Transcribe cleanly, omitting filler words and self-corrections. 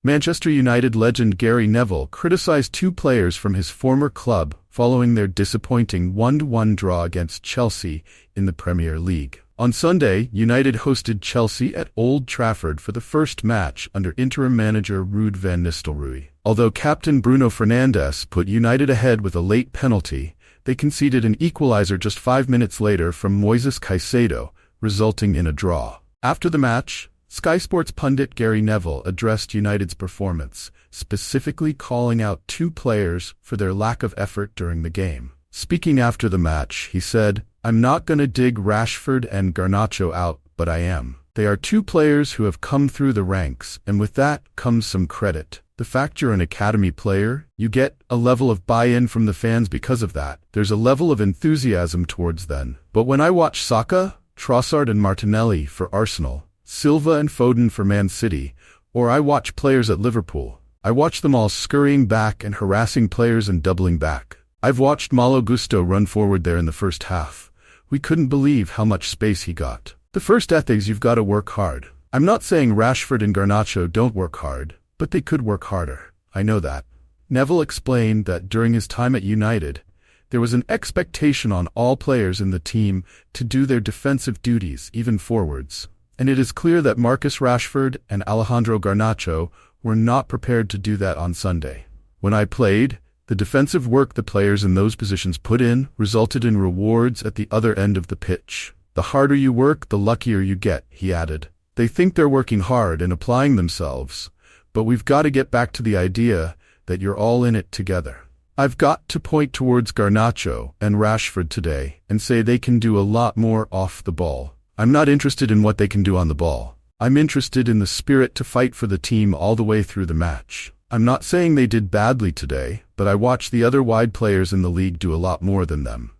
Manchester United legend Gary Neville criticized two players from his former club following their disappointing 1-1 draw against Chelsea in the Premier League. On Sunday, United hosted Chelsea at Old Trafford for the first match under interim manager Ruud van Nistelrooy. Although captain Bruno Fernandes put United ahead with a late penalty, they conceded an equalizer just 5 minutes later from Moises Caicedo, resulting in a draw. After the match, Sky Sports pundit Gary Neville addressed United's performance, specifically calling out two players for their lack of effort during the game. Speaking after the match, he said, "I'm not gonna dig Rashford and Garnacho out, but I am. They are two players who have come through the ranks, and with that comes some credit. The fact you're an academy player, you get a level of buy-in from the fans because of that. There's a level of enthusiasm towards them. But when I watch Saka, Trossard and Martinelli for Arsenal, Silva and Foden for Man City, or I watch players at Liverpool, I watch them all scurrying back and harassing players and doubling back. I've watched Malo Gusto run forward there in the first half. We couldn't believe how much space he got. The first ethics, you've got to work hard. I'm not saying Rashford and Garnacho don't work hard, but they could work harder. I know that." Neville explained that during his time at United, there was an expectation on all players in the team to do their defensive duties, even forwards. And it is clear that Marcus Rashford and Alejandro Garnacho were not prepared to do that on Sunday. "When I played, the defensive work the players in those positions put in resulted in rewards at the other end of the pitch. The harder you work, the luckier you get," he added. "They think they're working hard and applying themselves, but we've got to get back to the idea that you're all in it together. I've got to point towards Garnacho and Rashford today and say they can do a lot more off the ball. I'm not interested in what they can do on the ball. I'm interested in the spirit to fight for the team all the way through the match. I'm not saying they did badly today, but I watched the other wide players in the league do a lot more than them.